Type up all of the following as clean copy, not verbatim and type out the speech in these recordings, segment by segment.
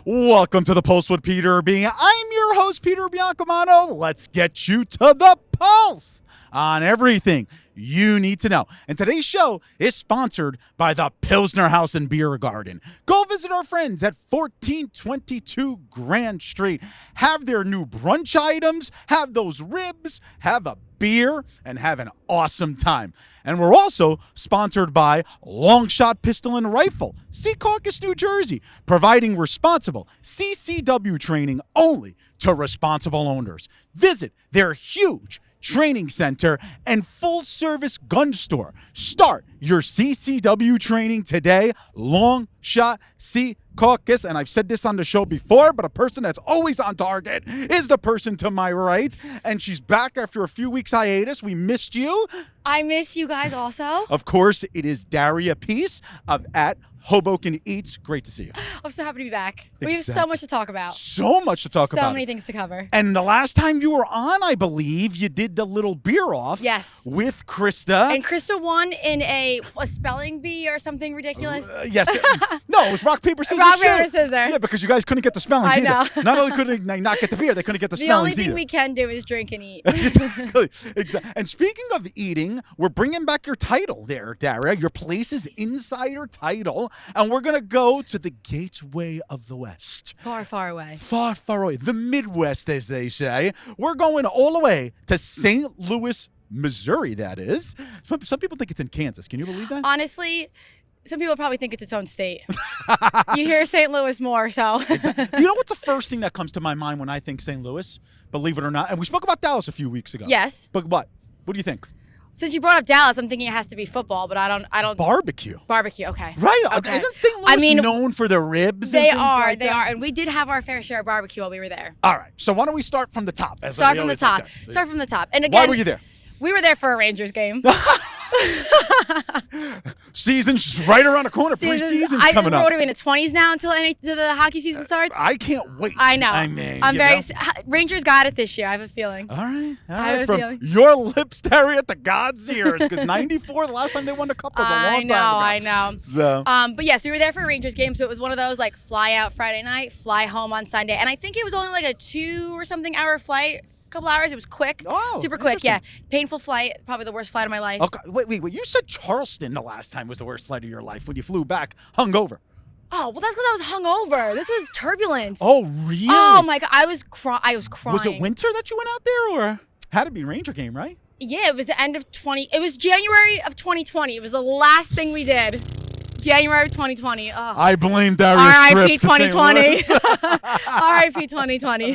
Welcome to the Pulse with Peter B. I'm your host, Peter Biancamano. Let's get you to the pulse on everything you need to know. And today's show is sponsored by the Pilsner House and Beer Garden. Go visit our friends at 1422 Grand Street. Have their new brunch items, have those ribs, have a beer, and have an awesome time. And we're also sponsored by Longshot Pistol and Rifle, Secaucus, New Jersey, providing responsible CCW training only to responsible owners. Visit their huge training center and full-service gun store. Start your CCW training today. Longshot Secaucus, and I've said this on the show before, but a person that's always on target is the person to my right, and she's back after a few weeks hiatus. We missed you. I miss you guys also. Of course, it is Daria Peace of at Hoboken Eats. Great to see you. I'm so happy to be back. We have so much to talk about. So much to talk about. So many things to cover. And the last time you were on, I believe, you did the little beer off. Yes. With Krista. And Krista won in a spelling bee or something ridiculous. Yes. No, it was rock, paper, scissors. Rock, paper, scissors. Yeah, because you guys couldn't get the spellings I either. know. Not only couldn't they not get the beer, they couldn't get the spellings The only thing either. we can do is drink and eat. Exactly. And speaking of eating, we're bringing back your title there, Daria. Your place is Insider Title. And we're going to go to the gateway of the West. Far, far away. Far, far away. The Midwest, as they say. We're going all the way to St. Louis, Missouri, that is. Some people think it's in Kansas. Can you believe that? Honestly, some people probably think it's its own state. You hear St. Louis more, so. You know what's the first thing that comes to my mind when I think St. Louis? Believe it or not. And we spoke about Dallas a few weeks ago. Yes. But what? What do you think? Since you brought up Dallas, I'm thinking it has to be football, but I don't. Barbecue. Barbecue, okay. Right. Okay. Isn't St. Louis known for their ribs? They and things are. like They that? are. And we did have our fair share of barbecue while we were there. All right. So why don't we start from the top? Start from the top. Start from the top. And again, why were you there? We were there for a Rangers game. Season's right around the corner. Preseason's coming up. What are we in the 20s now until the hockey season starts? I can't wait. I know. I mean, Rangers got it this year. I have a feeling. All right. I have a From feeling. your lips, Daria, to God's ears, because '94, the last time they won the cup was a long time ago. I know. So. But yes, we were there for a Rangers game, so it was one of those like fly out Friday night, fly home on Sunday, and I think it was only like a 2 or something hour flight. Couple hours. It was quick. Oh, super quick. Yeah. Painful flight. Probably the worst flight of my life. Okay. Wait. You said Charleston the last time was the worst flight of your life when you flew back hungover. Oh, well, that's because I was hungover. This was turbulence. Oh, really? Oh my God. I was crying. Was it winter that you went out there, or had to be Ranger game, right? Yeah, it was the end of It was January of 2020. It was the last thing we did. January of 2020. Oh. I blame Daria's trip to St. Louis. R.I.P. 2020.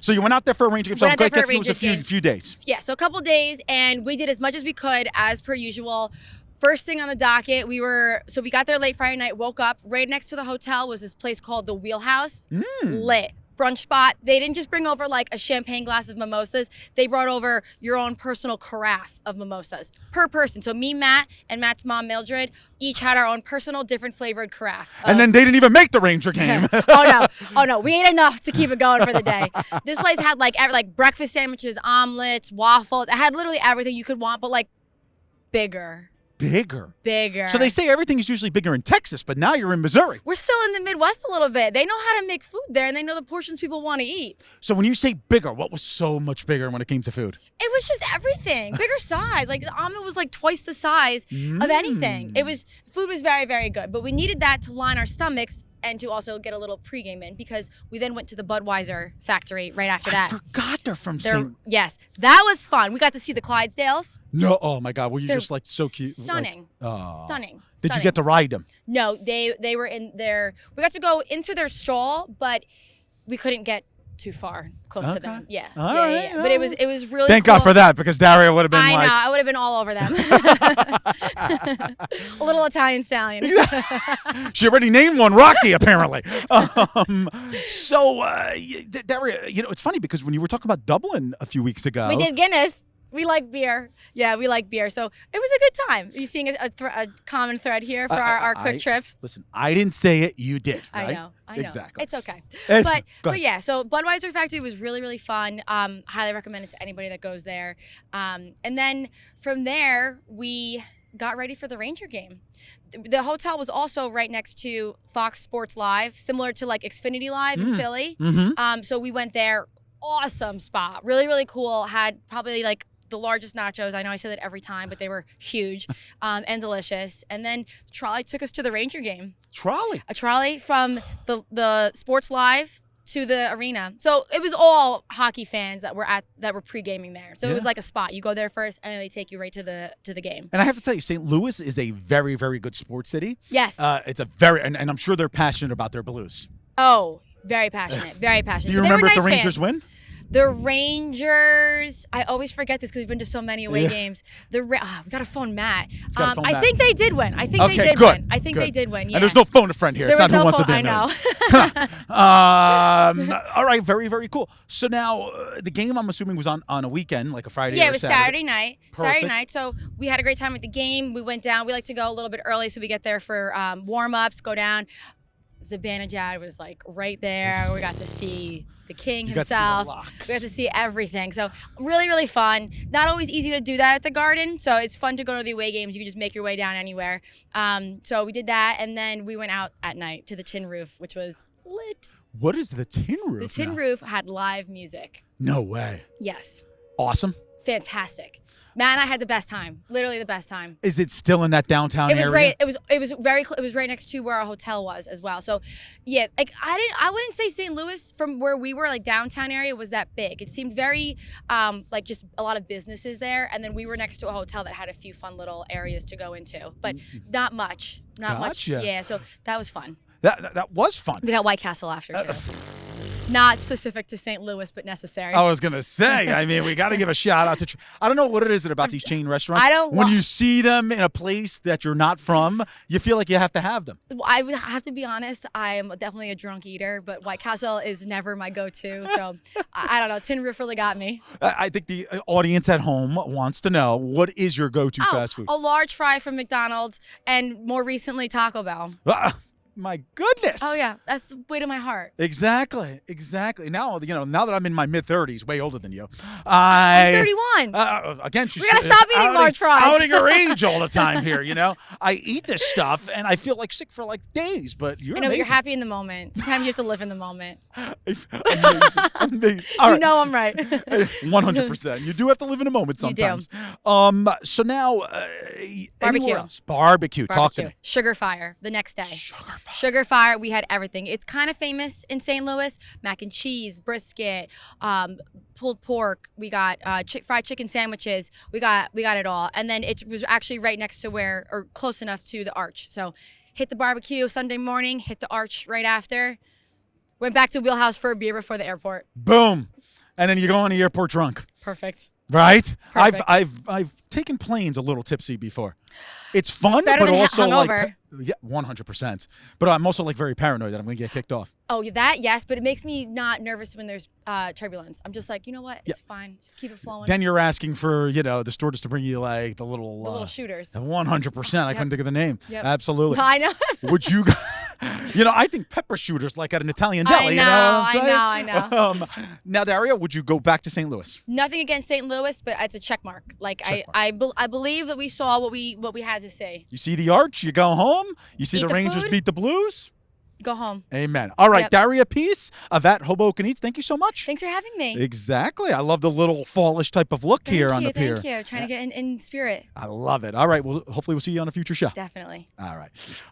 So you went out there for a Ranger game. So I guess it was a few days. Yeah, so a couple days, and we did as much as we could, as per usual. First thing on the docket, we got there late Friday night, woke up. Right next to the hotel was this place called the Wheelhouse. Lit. Brunch spot. They didn't just bring over like a champagne glass of mimosas. They brought over your own personal carafe of mimosas per person. So me, Matt, and Matt's mom, Mildred, each had our own personal different flavored carafe. And then they didn't even make the Ranger game. Oh no. We ate enough to keep it going for the day. This place had like breakfast sandwiches, omelets, waffles. It had literally everything you could want, but like bigger. Bigger. So they say everything is usually bigger in Texas, but now you're in Missouri. We're still in the Midwest a little bit. They know how to make food there, and they know the portions people want to eat. So when you say bigger, what was so much bigger when it came to food? It was just everything. Bigger size. Like the omelet was like twice the size of anything. Food was very, very good, but we needed that to line our stomachs and to also get a little pregame in, because we then went to the Budweiser factory right after that. I forgot they're from St. Yes, that was fun. We got to see the Clydesdales. No, oh my God, were you just like so cute? Stunning. Stunning. Did you get to ride them? No, they were in their. We got to go into their stall, but we couldn't get too far close to them. Yeah. All right. But it was really Thank cool. God for that, because Daria would have been I know, I would have been all over them. A little Italian stallion. She already named one Rocky, apparently. Daria, it's funny because when you were talking about Dublin a few weeks ago. We did Guinness. We like beer. Yeah, we like beer. So it was a good time. You seeing a common thread here for our quick trips? Listen, I didn't say it. You did, right? I know. Exactly. It's okay. But yeah, so Budweiser Factory was really, really fun. Highly recommend it to anybody that goes there. And then from there, we got ready for the Ranger game. The hotel was also right next to Fox Sports Live, similar to like Xfinity Live in Philly. So we went there. Awesome spot. Really, really cool. Had probably like the largest nachos. I know I say that every time, but they were huge and delicious. And then the trolley took us to the Ranger game. Trolley? A trolley from the Sports Live to the arena. So it was all hockey fans that were pre-gaming there. So it was like a spot. You go there first and they take you right to the game. And I have to tell you, St. Louis is a very, very good sports city. Yes. It's a very, and I'm sure they're passionate about their Blues. Oh, very passionate. Very passionate. Do you remember if the Rangers win? The Rangers, I always forget this because we've been to so many away games. We got to phone Matt. I think they did win. I think they did win. I think they did win. Yeah. And there's no phone a friend here. There it's was not no who wants phone. to be I know. All right, very, very cool. So now the game, I'm assuming, was on a weekend, like a Friday. Yeah, or it was Saturday night. Perfect. Saturday night. So we had a great time at the game. We went down. We like to go a little bit early so we get there for warm-ups, go down. Zibanejad was like right there. We got to see the king himself. We got to see everything. So really, really fun. Not always easy to do that at the Garden. So it's fun to go to the away games. You can just make your way down anywhere. So we did that, and then we went out at night to the Tin Roof, which was lit. What is the Tin Roof? The Tin Roof had live music. No way. Yes. Awesome. Fantastic. Matt and I had the best time. Literally the best time. Is it still in that downtown area? It was right next to where our hotel was as well. So, yeah, like I wouldn't say St. Louis from where we were, like downtown area, was that big. It seemed very like just a lot of businesses there, and then we were next to a hotel that had a few fun little areas to go into, but not much. Not much. Yeah, so that was fun. That was fun. We got White Castle after too. Not specific to St. Louis, but necessary. I was going to say, I mean, we got to give a shout out to, I don't know what it is about these chain restaurants. When you see them in a place that you're not from, you feel like you have to have them. I would have to be honest, I am definitely a drunk eater, but White Castle is never my go-to. So I don't know. Tin Roof really got me. I think the audience at home wants to know, what is your go-to fast food? A large fry from McDonald's, and more recently Taco Bell. My goodness. Oh yeah, that's the weight of my heart. Exactly. Now, now that I'm in my mid-30s, way older than you, I'm 31. Again, we gotta stop eating large fries. Outing her age all the time here. I eat this stuff and I feel like sick for like days. But you're amazing. You're happy in the moment. Sometimes you have to live in the moment. Amazing. All right. I'm right. 100%. You do have to live in a moment sometimes. You do. So now, Barbecue. Talk to me. Sugar Fire the next day. Sugar Fire, we had everything. It's kind of famous in St. Louis. Mac and cheese, brisket, pulled pork. We got fried chicken sandwiches. We got it all. And then it was actually right next to or close enough to the Arch. So hit the barbecue Sunday morning, hit the Arch right after. Went back to Wheelhouse for a beer before the airport. Boom. And then you go on the airport drunk. Perfect. Right? Perfect. I've taken planes a little tipsy before. It's fun, but also hungover. Yeah, 100%. But I'm also like very paranoid that I'm going to get kicked off. Oh, that yes, but it makes me not nervous when there's turbulence. I'm just like, you know what? It's fine. Just keep it flowing. Then you're asking for the stewardess to bring you like the little shooters. 100%. I couldn't think of the name. Yep. Absolutely. I know. Would you? I think pepper shooters like at an Italian deli. I know. Now, Daria, would you go back to St. Louis? Nothing against St. Louis, but it's a check mark. Like I believe that we saw what we had to see. You see the Arch, you go home. You see Eat the Rangers food. beat the Blues. Go home. Amen. All right, Yep. Daria Peace of at Hoboken Eats. Thank you so much. Thanks for having me. Exactly. I love the little fallish type of look here on the pier. Thank you. Trying to get in spirit. I love it. All right. Well, hopefully we'll see you on a future show. Definitely.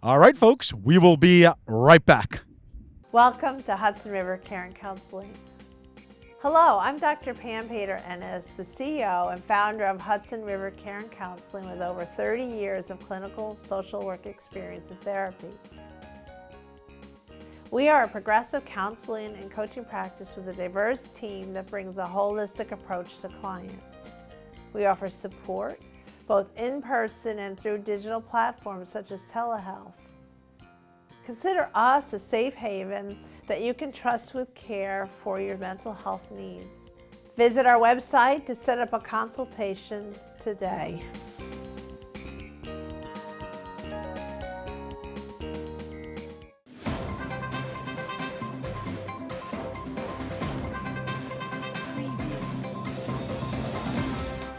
All right, folks. We will be right back. Welcome to Hudson River Care and Counseling. Hello, I'm Dr. Pam Pater-Ennis, the CEO and founder of Hudson River Care and Counseling with over 30 years of clinical social work experience in therapy. We are a progressive counseling and coaching practice with a diverse team that brings a holistic approach to clients. We offer support both in person and through digital platforms such as telehealth. Consider us a safe haven that you can trust with care for your mental health needs. Visit our website to set up a consultation today.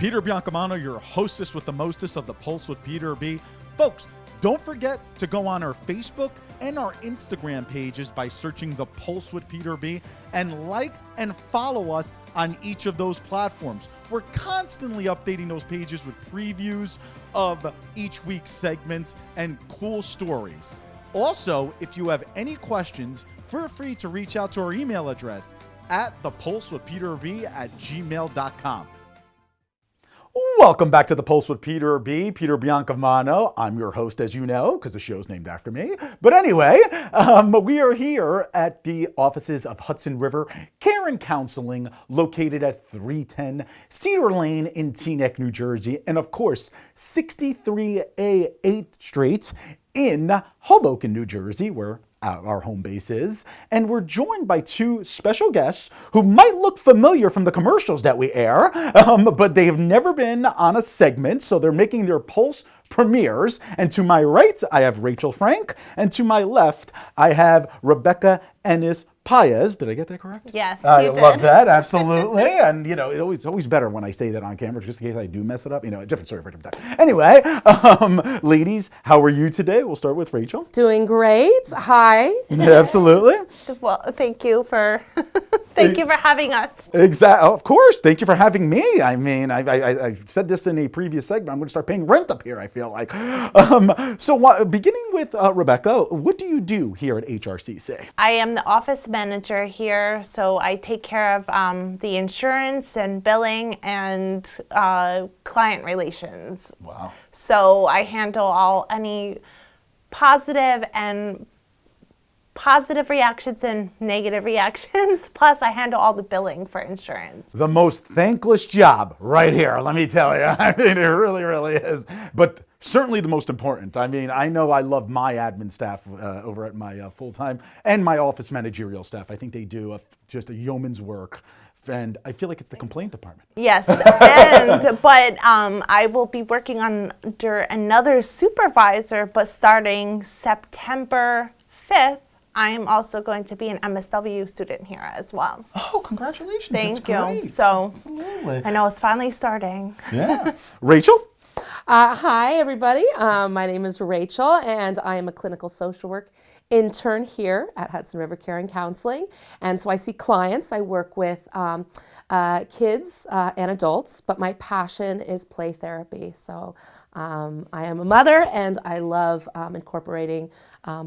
Peter Biancomano, your hostess with the mostest of the Pulse with Peter B. Folks, don't forget to go on our Facebook and our Instagram pages by searching The Pulse with Peter B. and like and follow us on each of those platforms. We're constantly updating those pages with previews of each week's segments and cool stories. Also, if you have any questions, feel free to reach out to our email address at thepulsewithpeterb@gmail.com. Welcome back to The Pulse with Peter B. Peter Biancomano. I'm your host, as you know, because the show's named after me. But anyway, we are here at the offices of Hudson River Care and Counseling, located at 310 Cedar Lane in Teaneck, New Jersey, and of course, 63A 8th Street in Hoboken, New Jersey, where our home base is. And we're joined by two special guests who might look familiar from the commercials that we air, but they have never been on a segment, so they're making their Pulse premieres. And to my right, I have Rachel Frank, and to my left, I have Rebecca Ennis Paez. Did I get that correct? Yes, I you did. love that, absolutely. And it's always better when I say that on camera, just in case I do mess it up. A different story for a different time. Anyway, ladies, how are you today? We'll start with Rachel. Doing great. Hi. Absolutely. Well, thank you for having us. Exactly. Of course. Thank you for having me. I mean, I said this in a previous segment. I'm going to start paying rent up here, I feel like. Beginning with Rebecca, what do you do here at HRCC? I am the office manager here, so I take care of the insurance and billing and client relations. Wow. So I handle any positive reactions and negative reactions. Plus, I handle all the billing for insurance. The most thankless job right here, let me tell you. I mean, it really, really is. But certainly the most important. I mean, I know I love my admin staff over at my full-time and my office managerial staff. I think they do just a yeoman's work. And I feel like it's the complaint department. Yes, but I will be working under another supervisor, but starting September 5th, I am also going to be an MSW student here as well. Oh, congratulations. Thank you. Great. So, absolutely. I know it's finally starting. Yeah. Rachel? Hi, everybody. My name is Rachel, and I am a clinical social work intern here at Hudson River Care and Counseling. And so I see clients. I work with kids and adults, but my passion is play therapy. So I am a mother, and I love incorporating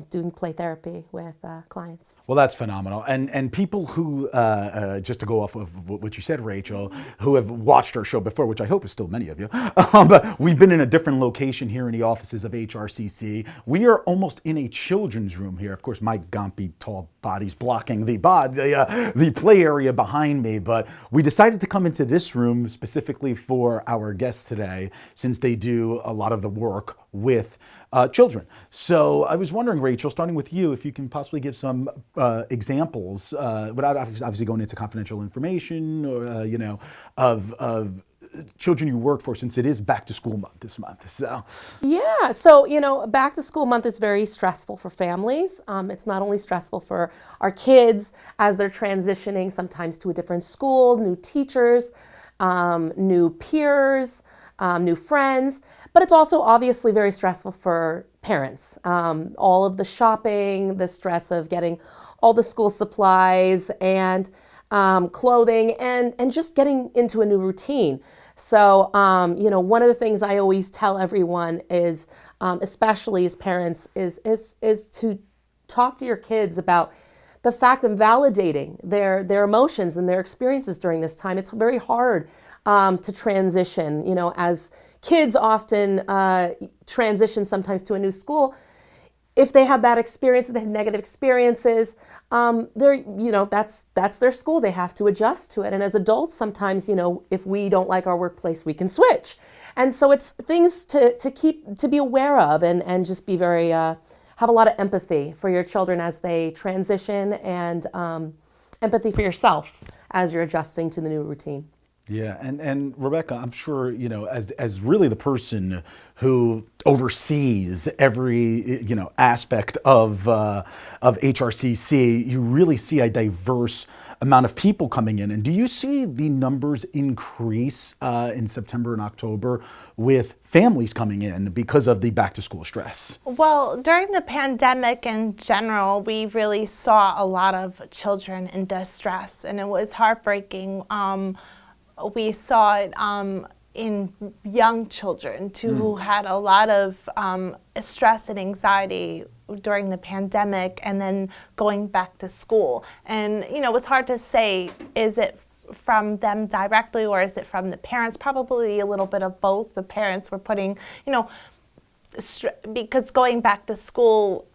doing play therapy with clients. Well, that's phenomenal. And people who, just to go off of what you said, Rachel, who have watched our show before, which I hope is still many of you, but we've been in a different location here in the offices of HRCC. We are almost in a children's room here. Of course, my gompy tall body's blocking the play area behind me, but we decided to come into this room specifically for our guests today, since they do a lot of the work with children. So I was wondering, Rachel, starting with you, if you can possibly give some examples, without obviously going into confidential information, or of children you work for, since it is back to school month this month. So yeah, so back to school month is very stressful for families. It's not only stressful for our kids as they're transitioning sometimes to a different school, new teachers, new peers, new friends, but it's also obviously very stressful for parents. All of the shopping, the stress of getting all the school supplies and clothing, and just getting into a new routine. So, one of the things I always tell everyone is, especially as parents, is to talk to your kids about the fact of validating their emotions and their experiences during this time. It's very hard to transition, as kids often transition sometimes to a new school. If they have bad experiences, they have negative experiences, that's their school. They have to adjust to it. And as adults, sometimes, if we don't like our workplace, we can switch. And so it's things to be aware of, and just be very, have a lot of empathy for your children as they transition, and empathy for yourself as you're adjusting to the new routine. Yeah, and Rebecca, I'm sure, as really the person who oversees every, aspect of HRCC, you really see a diverse amount of people coming in. And do you see the numbers increase in September and October with families coming in because of the back to school stress? Well, during the pandemic in general, we really saw a lot of children in distress, and it was heartbreaking. We saw it in young children too, who had a lot of stress and anxiety during the pandemic and then going back to school. And, it was hard to say, is it from them directly or is it from the parents? Probably a little bit of both. The parents were putting, because going back to school,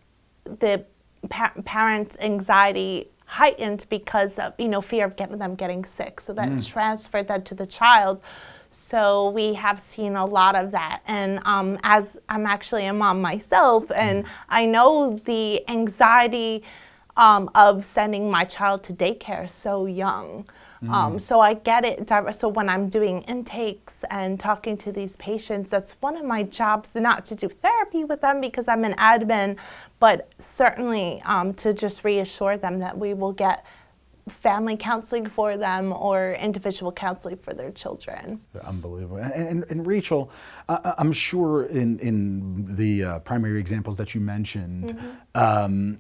the parents' anxiety heightened because of fear of them getting sick, so that transferred that to the child. So we have seen a lot of that, and as I'm actually a mom myself, and I know the anxiety of sending my child to daycare so young. So I get it. So when I'm doing intakes and talking to these patients, that's one of my jobs, not to do therapy with them because I'm an admin, but certainly to just reassure them that we will get family counseling for them or individual counseling for their children. Unbelievable. And Rachel, I'm sure in the primary examples that you mentioned,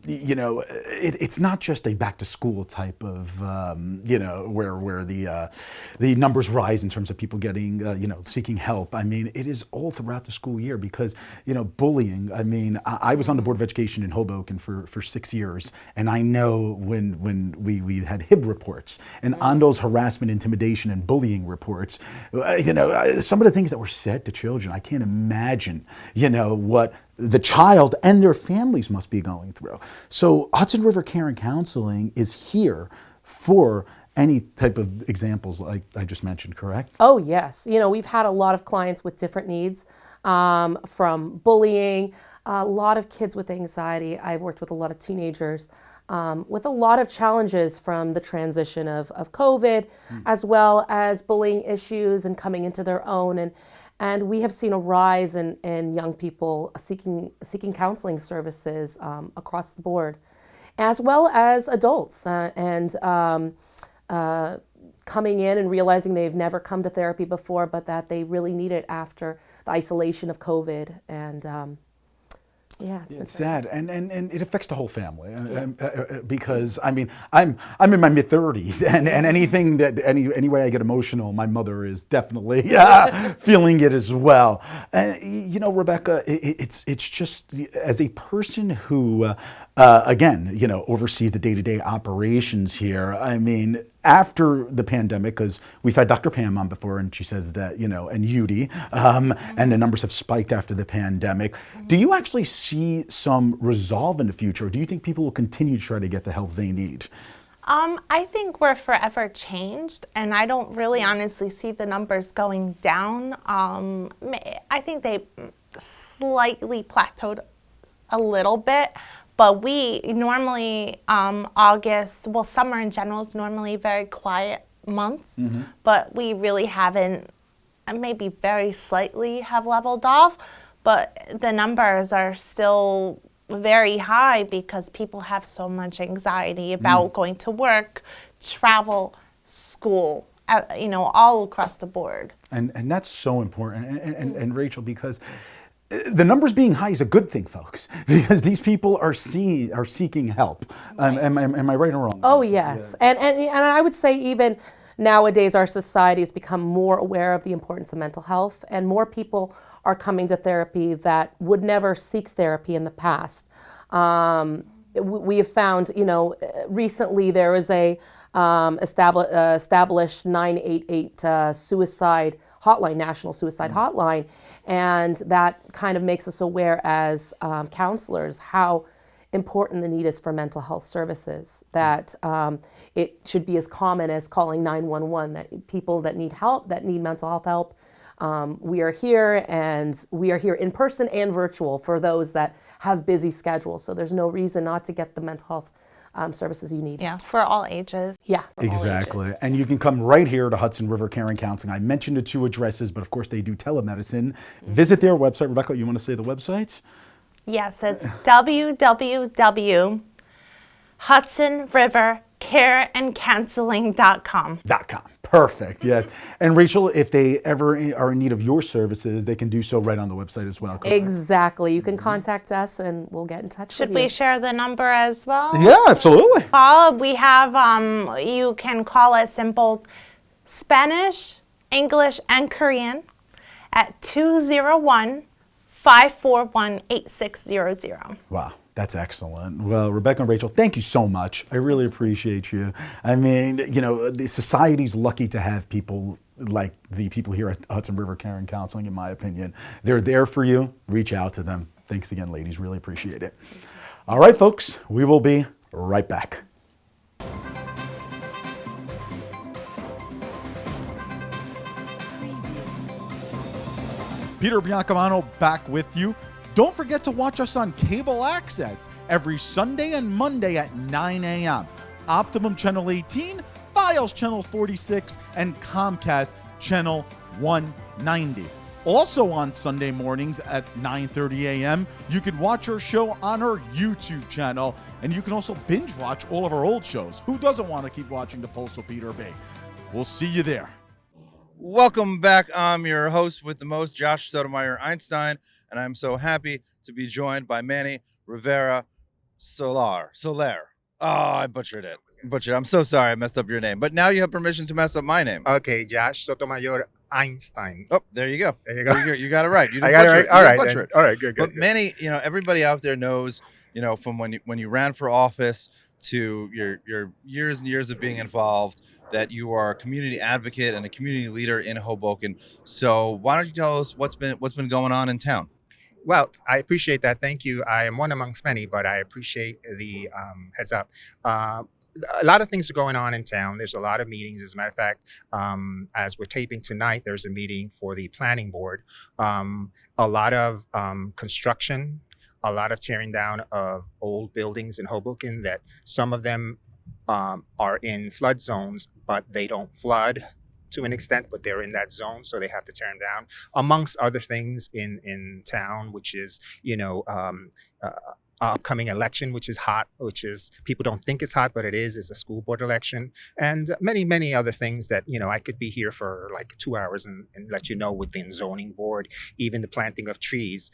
it's not just a back to school type of, where the numbers rise in terms of people getting, seeking help. I mean, it is all throughout the school year because, bullying. I mean, I was on the Board of Education in Hoboken for 6 years, and I know when we had HIB reports and on those harassment, intimidation, and bullying reports, some of the things that were said to children, I can't imagine, what the child and their families must be going through. So Hudson River Care and Counseling is here for any type of examples like I just mentioned, correct? Oh, yes. We've had a lot of clients with different needs, from bullying, a lot of kids with anxiety. I've worked with a lot of teenagers with a lot of challenges from the transition of COVID, as well as bullying issues and coming into their own. And we have seen a rise in young people seeking counseling services across the board, as well as adults coming in and realizing they've never come to therapy before, but that they really need it after the isolation of COVID. And yeah, it's sad, and it affects the whole family because I mean I'm in my mid-30s, and anything that any way I get emotional, my mother is definitely feeling it as well. And Rebecca, it's just as a person who again oversees the day-to-day operations here. I mean, after the pandemic, because we've had Dr. Pam on before, and she says that, and Yudi, and the numbers have spiked after the pandemic. Do you actually see some resolve in the future, or do you think people will continue to try to get the help they need? I think we're forever changed, and I don't really honestly see the numbers going down. I think they slightly plateaued a little bit. But we normally, summer in general is normally very quiet months, but we really haven't, maybe very slightly have leveled off, but the numbers are still very high because people have so much anxiety about going to work, travel, school, all across the board. And that's so important. And Rachel, because the numbers being high is a good thing, folks, because these people are seeking help. Right. Am I right or wrong? Oh, yes. And I would say even nowadays our society has become more aware of the importance of mental health, and more people are coming to therapy that would never seek therapy in the past. We have found, recently there was a established 988 suicide hotline, national suicide hotline, and that kind of makes us aware as counselors how important the need is for mental health services, that it should be as common as calling 911, that people that need help, that need mental health help, we are here, and we are here in person and virtual for those that have busy schedules. So there's no reason not to get the mental health services you need. Yeah, for all ages. Yeah. for all Exactly. ages. And you can come right here to Hudson River Care and Counseling. I mentioned the 2 addresses, but of course they do telemedicine. Visit their website. Rebecca, you want to say the website? Yes, it's www.hudsonrivercareandcounseling.com. .com. Perfect. Yes. And Rachel, if they ever are in need of your services, they can do so right on the website as well. Correct? Exactly. You can contact us and we'll get in touch Should with you. we share the number as well? Yeah, absolutely. We have, you can call us simple Spanish, English, and Korean at 201-541-8600. Wow. That's excellent. Well, Rebecca and Rachel, thank you so much. I really appreciate you. I mean, the society's lucky to have people like the people here at Hudson River Care and Counseling, in my opinion. They're there for you. Reach out to them. Thanks again, ladies. Really appreciate it. All right, folks, we will be right back. Peter Biancamano back with you. Don't forget to watch us on cable access every Sunday and Monday at 9 a.m. Optimum Channel 18, Files Channel 46, and Comcast Channel 190. Also on Sunday mornings at 9:30 a.m., you can watch our show on our YouTube channel, and you can also binge watch all of our old shows. Who doesn't want to keep watching The Pulse with Peter B? We'll see you there. Welcome back. I'm your host with the most, Josh Sotomayor Einstein, and I'm so happy to be joined by Manny Rivera Solar. Oh, I butchered it. I'm so sorry I messed up your name, but now you have permission to mess up my name. Okay, Josh Sotomayor Einstein. Oh, there you go. There you go. You got it right. You I didn't got it butcher right. it. All You right. didn't butcher it. All right. Good. But Manny, everybody out there knows, from when you ran for office to your years and years of being involved, that you are a community advocate and a community leader in Hoboken. So why don't you tell us what's been going on in town? Well, I appreciate that. Thank you. I am one amongst many, but I appreciate the heads up. A lot of things are going on in town. There's a lot of meetings. As a matter of fact, as we're taping tonight, there's a meeting for the planning board. A lot of construction, a lot of tearing down of old buildings in Hoboken that some of them are in flood zones, but they don't flood to an extent, but they're in that zone, so they have to tear them down, amongst other things in town, which is, upcoming election, which is hot, which is, people don't think it's hot, but it is. It's a school board election, and many, many other things that, I could be here for like 2 hours and let you know within zoning board, even the planting of trees.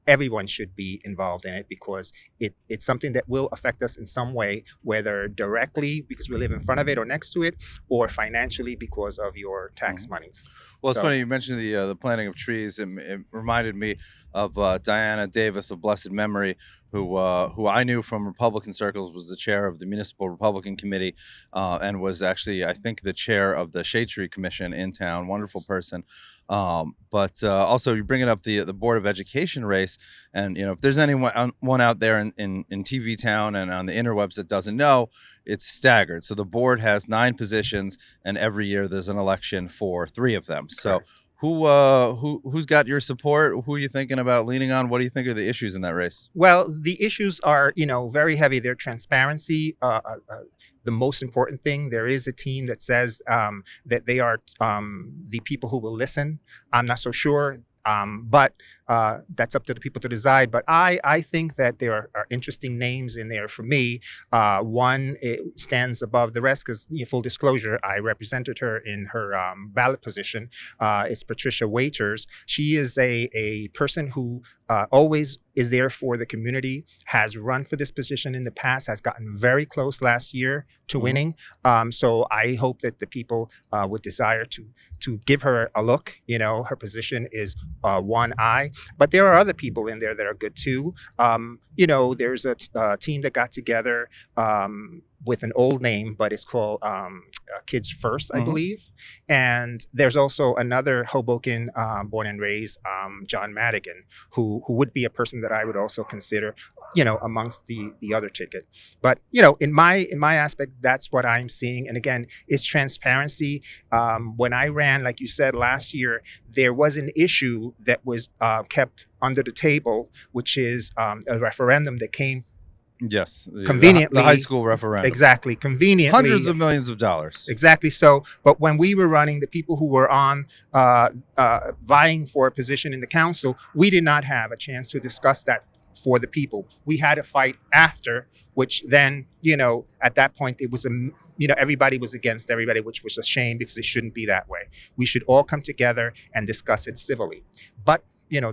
Everyone should be involved in it because it's something that will affect us in some way, whether directly because we live in front of it or next to it, or financially because of your tax monies. Well, it's funny you mentioned the planting of trees. It reminded me of Diana Davis of blessed memory, who I knew from Republican circles was the chair of the Municipal Republican Committee, and was actually, I think, the chair of the Shade Tree Commission in town. Wonderful person. But also you're bringing up the Board of Education race, and if there's anyone out there in TV town and on the interwebs that doesn't know, it's staggered. So the board has 9 positions, and every year there's an election for 3 of them. So who's got your support? Who are you thinking about leaning on? What do you think are the issues in that race? Well, the issues are, very heavy. They're transparency. The most important thing, there is a team that says that they are the people who will listen. I'm not so sure. But that's up to the people to decide. But I think that there are interesting names in there for me. One, it stands above the rest because, full disclosure, I represented her in her ballot position. It's Patricia Waiters. She is a person who always is there for the community, has run for this position in the past, has gotten very close last year to winning. So I hope that the people would desire to give her a look. Her position is one eye, but there are other people in there that are good too. There's a team that got together with an old name, but it's called Kids First, I believe. And there's also another Hoboken born and raised, John Madigan, who would be a person that I would also consider, amongst the other ticket. But, in my aspect, that's what I'm seeing. And again, it's transparency. When I ran, like you said, last year, there was an issue that was kept under the table, which is a referendum that came Yes, Conveniently, the high school referendum. exactly, conveniently, Hundreds of millions of dollars. exactly. So, but when we were running, the people who were on vying for a position in the council, we did not have a chance to discuss that for the people. We had a fight after, which then, at that point, it was everybody was against everybody, which was a shame because it shouldn't be that way. We should all come together and discuss it civilly. But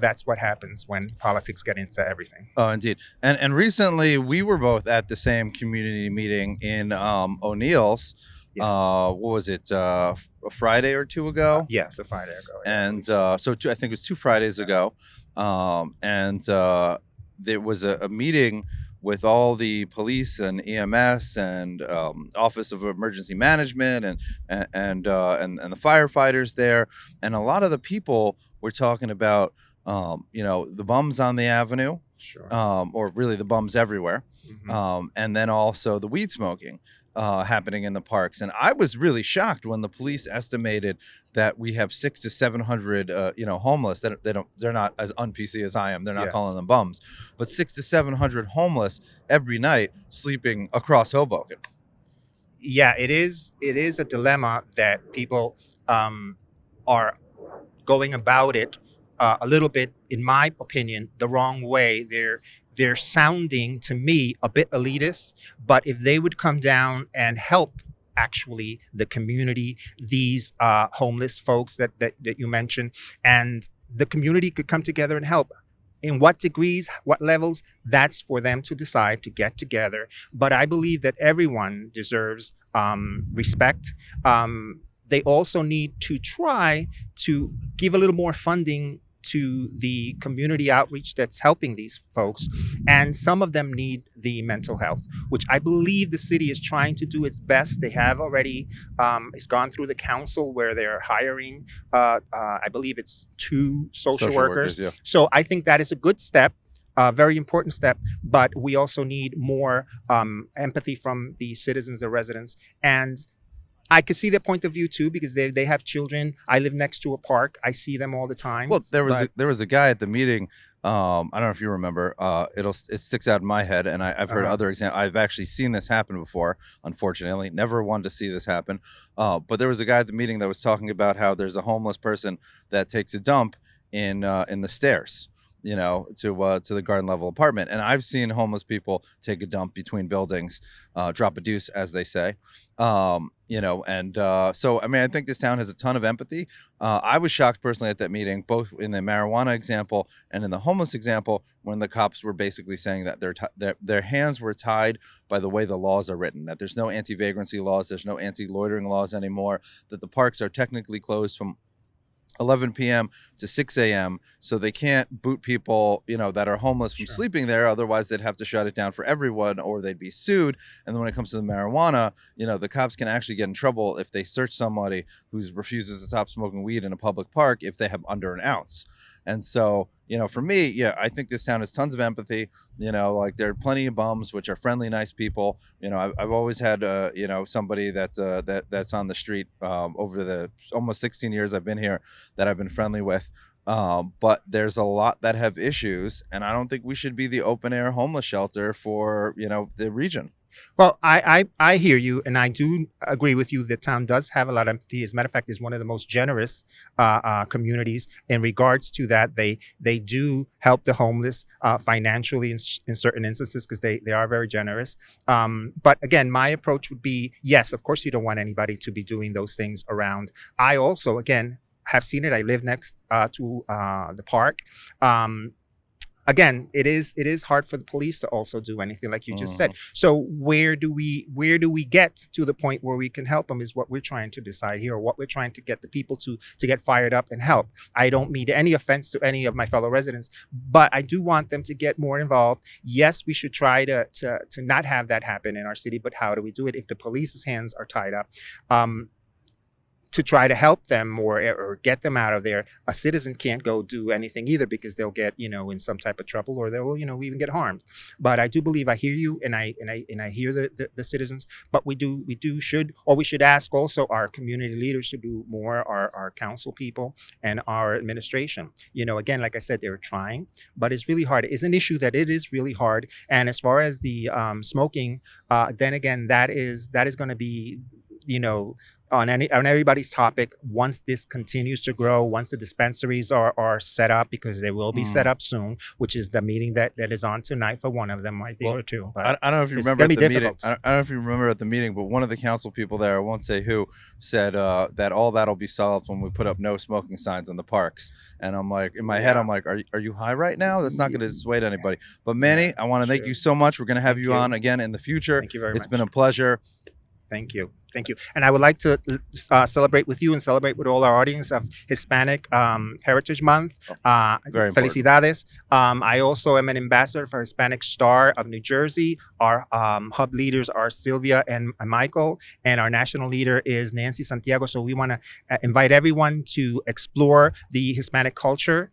that's what happens when politics get into everything. Oh, indeed. And recently we were both at the same community meeting in O'Neill's. Yes. What was it? A Friday or two ago? Yes, a Friday ago. And I think it was 2 Fridays ago. There was a meeting with all the police and EMS and Office of Emergency Management and the firefighters there, and a lot of the people were talking about the bums on the avenue, Sure. or really the bums everywhere, and then also the weed smoking happening in the parks. And I was really shocked when the police estimated that we have 600 to 700 homeless. They're not as un-PC as I am. They're not Yes. calling them bums, but 600 to 700 homeless every night sleeping across Hoboken. Yeah, it is a dilemma that people are going about it a little bit, in my opinion, the wrong way. They're sounding to me a bit elitist, but if they would come down and help actually the community, these homeless folks that you mentioned, and the community could come together and help. In what degrees, what levels, that's for them to decide to get together. But I believe that everyone deserves respect. They also need to try to give a little more funding to the community outreach that's helping these folks. And some of them need the mental health, which I believe the city is trying to do its best. They have already, it's gone through the council where they're hiring, I believe it's 2 social workers. Yeah. So I think that is a good step. A very important step, but we also need more empathy from the citizens, the residents. And I could see their point of view too, because they have children. I live next to a park. I see them all the time. Well, there was a guy at the meeting. I don't know if you remember. It sticks out in my head, and I've heard other examples. I've actually seen this happen before. Unfortunately, never wanted to see this happen. But there was a guy at the meeting that was talking about how there's a homeless person that takes a dump in the stairs, to the garden level apartment. And I've seen homeless people take a dump between buildings, drop a deuce, as they say. So, I mean, I think this town has a ton of empathy. I was shocked personally at that meeting, both in the marijuana example and in the homeless example, when the cops were basically saying that their hands were tied by the way the laws are written, that there's no anti-vagrancy laws, there's no anti-loitering laws anymore, that the parks are technically closed from 11 p.m. to 6 a.m. so they can't boot people, that are homeless from sleeping there. Otherwise, they'd have to shut it down for everyone, or they'd be sued. And then when it comes to the marijuana, the cops can actually get in trouble if they search somebody who refuses to stop smoking weed in a public park if they have under an ounce. And so, for me, I think this town has tons of empathy. Like there are plenty of bums, which are friendly, nice people. I've always had, somebody that's on the street over the almost 16 years I've been here that I've been friendly with. But there's a lot that have issues, and I don't think we should be the open air homeless shelter for, the region. Well, I hear you, and I do agree with you that town does have a lot of empathy. As a matter of fact, is one of the most generous communities in regards to that. They do help the homeless financially in certain instances, because they are very generous. But again, my approach would be, yes, of course you don't want anybody to be doing those things around. I also, again, have seen it. I live next to the park. Again, it is hard for the police to also do anything like you just said. So where do we get to the point where we can help them is what we're trying to decide here, or what we're trying to get the people to get fired up and help. I don't mean any offense to any of my fellow residents, but I do want them to get more involved. Yes, we should try to not have that happen in our city, but how do we do it if the police's hands are tied up? to try to help them or get them out of there. A citizen can't go do anything either because they'll get, in some type of trouble, or they'll, even get harmed. But I do believe, I hear you, and I hear the citizens, but we should ask also our community leaders to do more, our council people and our administration. Again, like I said, they're trying, but it's really hard. It's an issue that it is really hard. And as far as the smoking, then again, that is going to be, on everybody's topic. Once this continues to grow, once the dispensaries are set up, because they will be set up soon, which is the meeting that is on tonight for one of them, I think, or two. But I don't know if you remember at the meeting. I don't know if you remember at the meeting, but one of the council people there, I won't say who, said that all that'll be solved when we put up no smoking signs in the parks. And I'm like, in my head, I'm like, are you high right now? That's not going to dissuade anybody. But Manny, I want to thank you so much. We're going to have you on again in the future. Thank you very much. It's been a pleasure. Thank you. And I would like to celebrate with you and celebrate with all our audience of Hispanic Heritage Month. Very Felicidades. I also am an ambassador for Hispanic Star of New Jersey. Our hub leaders are Sylvia and Michael, and our national leader is Nancy Santiago. So we want to invite everyone to explore the Hispanic culture.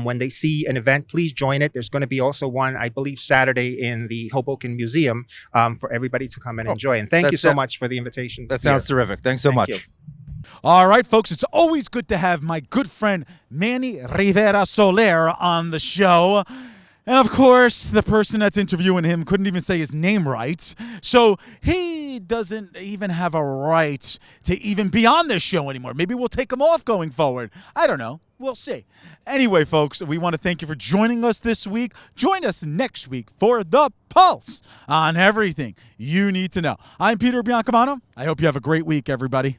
When they see an event, please join it. There's going to be also one, I believe, Saturday in the Hoboken Museum for everybody to come and enjoy. And thank you so much for the invitation. That sounds terrific. Thanks so much. You. All right, folks, it's always good to have my good friend Manny Rivera Soler on the show. And of course, the person that's interviewing him couldn't even say his name right. So he doesn't even have a right to even be on this show anymore. Maybe we'll take him off going forward. I don't know. We'll see. Anyway, folks, we want to thank you for joining us this week. Join us next week for The Pulse on everything you need to know. I'm Peter Biancamano. I hope you have a great week, everybody.